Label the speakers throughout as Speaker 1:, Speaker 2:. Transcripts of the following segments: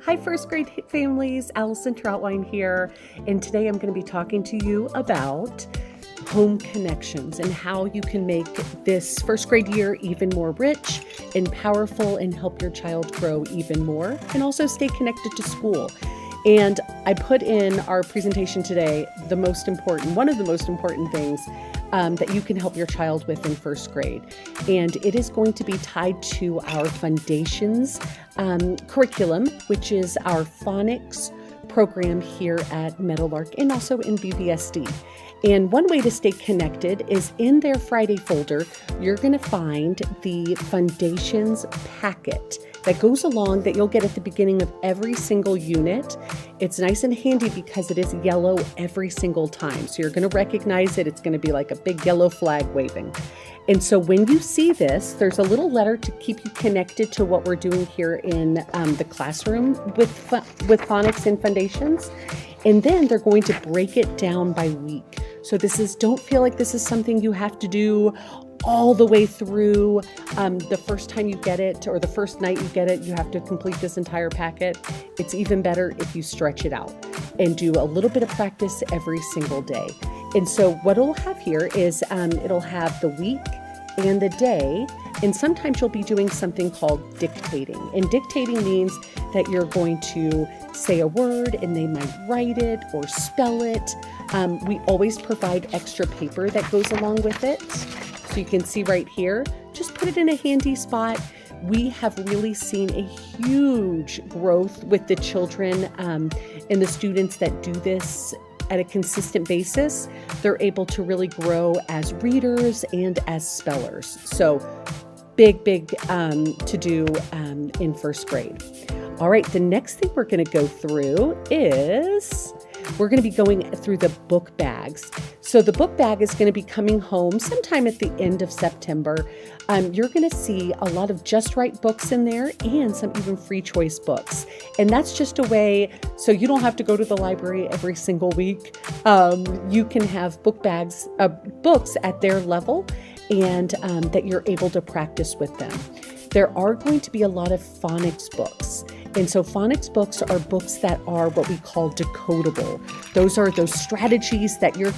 Speaker 1: Hi first grade families, Allison Trautwein here, and today I'm going to be talking to you about home connections and how you can make this first grade year even more rich and powerful and help your child grow even more and also stay connected to school. And I put in our presentation today one of the most important things that you can help your child with in first grade. And it is going to be tied to our Fundations curriculum, which is our Phonics program here at Meadowlark and also in BVSD. And one way to stay connected is in their Friday folder, you're going to find the Fundations packet that goes along that you'll get at the beginning of every single unit. It's nice and handy because it is yellow every single time. So you're going to recognize it. It's going to be like a big yellow flag waving. And so when you see this, there's a little letter to keep you connected to what we're doing here in the classroom with Phonics and Fundations. And then they're going to break it down by week. So don't feel like this is something you have to do all the way through the first time you get it or the first night you get it, you have to complete this entire packet. It's even better if you stretch it out and do a little bit of practice every single day. And so what it'll have here is it'll have the week and the day, and sometimes you'll be doing something called dictating. And dictating means that you're going to say a word and they might write it or spell it. We always provide extra paper that goes along with it. So you can see right here, just put it in a handy spot. We have really seen a huge growth with the children and the students that do this at a consistent basis. They're able to really grow as readers and as spellers. So big to do in first grade. All right, the next thing we're going to go through is we're going to be going through the book bags. So the book bag is going to be coming home sometime at the end of September. You're going to see a lot of just right books in there and some even free choice books. And that's just a way, so you don't have to go to the library every single week. You can have book bags, books at their level and that you're able to practice with them. There are going to be a lot of phonics books. And so phonics books are books that are what we call decodable. Those are those strategies that your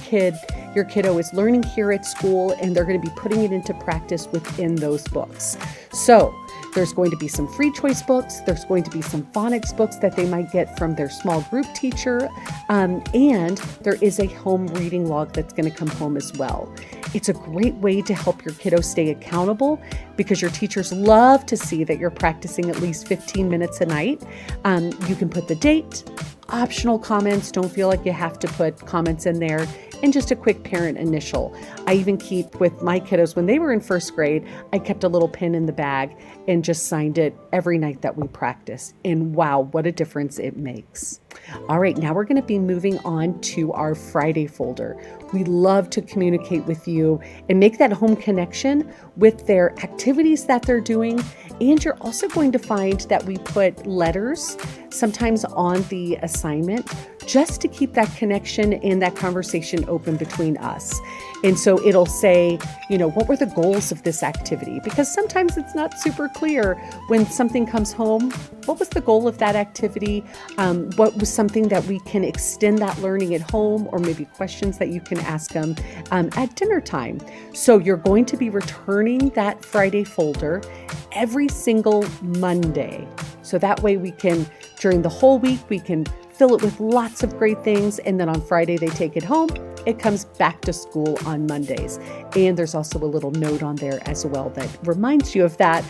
Speaker 1: kiddo is learning here at school, and they're going to be putting it into practice within those books. So there's going to be some free choice books. There's going to be some phonics books that they might get from their small group teacher. And there is a home reading log that's going to come home as well. It's a great way to help your kiddo stay accountable because your teachers love to see that you're practicing at least 15 minutes a night. You can put the date, optional comments. Don't feel like you have to put comments in there, and just a quick parent initial. I even keep with my kiddos when they were in first grade, I kept a little pin in the bag and just signed it every night that we practiced. And wow, what a difference it makes. All right, now we're going to be moving on to our Friday folder. We love to communicate with you and make that home connection with their activities that they're doing. And you're also going to find that we put letters sometimes on the assignment just to keep that connection and that conversation open between us. And so it'll say, what were the goals of this activity? Because sometimes it's not super clear when something comes home. What was the goal of that activity? What was something that we can extend that learning at home, or maybe questions that you can ask them at dinner time? So you're going to be returning that Friday folder every single Monday. So that way we can, during the whole week, we can fill it with lots of great things. And then on Friday, they take it home. It comes back to school on Mondays. And there's also a little note on there as well that reminds you of that,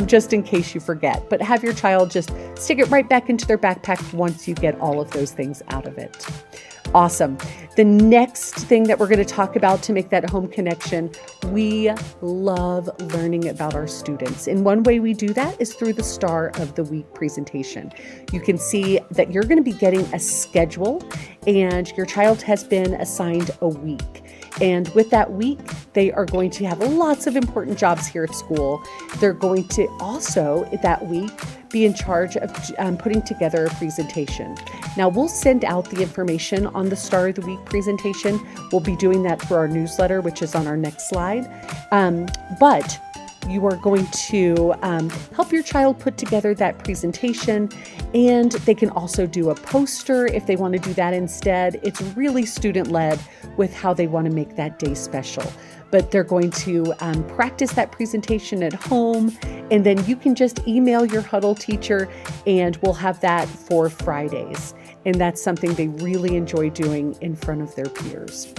Speaker 1: just in case you forget. But have your child just stick it right back into their backpack once you get all of those things out of it. Awesome. The next thing that we're going to talk about to make that home connection, we love learning about our students. And one way we do that is through the Star of the Week presentation. You can see that you're going to be getting a schedule and your child has been assigned a week. And with that week, they are going to have lots of important jobs here at school. They're going to also, that week, be in charge of putting together a presentation. Now, we'll send out the information on the Star of the Week presentation. We'll be doing that through our newsletter, which is on our next slide. But you are going to help your child put together that presentation, and they can also do a poster if they want to do that instead. It's really student-led with how they want to make that day special. But they're going to practice that presentation at home, and then you can just email your huddle teacher and we'll have that for Fridays. And that's something they really enjoy doing in front of their peers.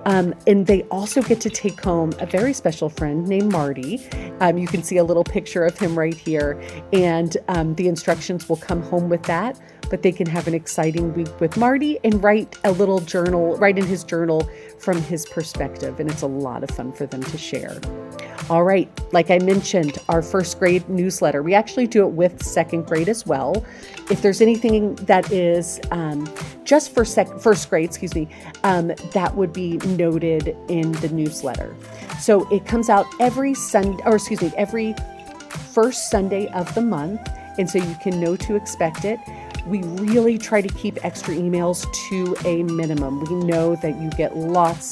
Speaker 1: And they also get to take home a very special friend named Marty. You can see a little picture of him right here, and the instructions will come home with that. But they can have an exciting week with Marty and write a little journal, write in his journal from his perspective. And it's a lot of fun for them to share. All right, like I mentioned, our first grade newsletter, we actually do it with second grade as well. If there's anything that is just for first grade, that would be noted in the newsletter. So it comes out every every first Sunday of the month. And so you can know to expect it. We really try to keep extra emails to a minimum. We know that you get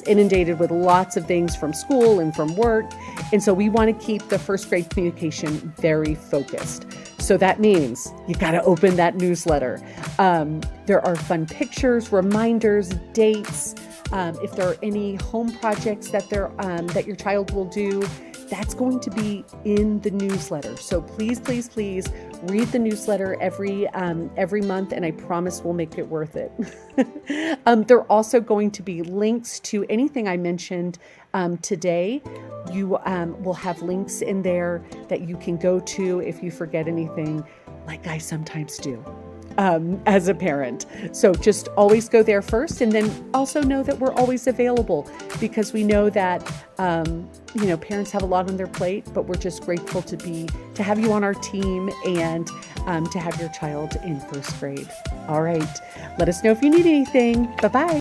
Speaker 1: inundated with lots of things from school and from work. And so we want to keep the first grade communication very focused. So that means you got to open that newsletter. There are fun pictures, reminders, dates. If there are any home projects that your child will do, that's going to be in the newsletter. So please, please, please read the newsletter every month, and I promise we'll make it worth it. There are also going to be links to anything I mentioned today. You will have links in there that you can go to if you forget anything, like I sometimes do. As a parent. So just always go there first, and then also know that we're always available, because we know that, parents have a lot on their plate, but we're just grateful to have you on our team and to have your child in first grade. All right. Let us know if you need anything. Bye-bye.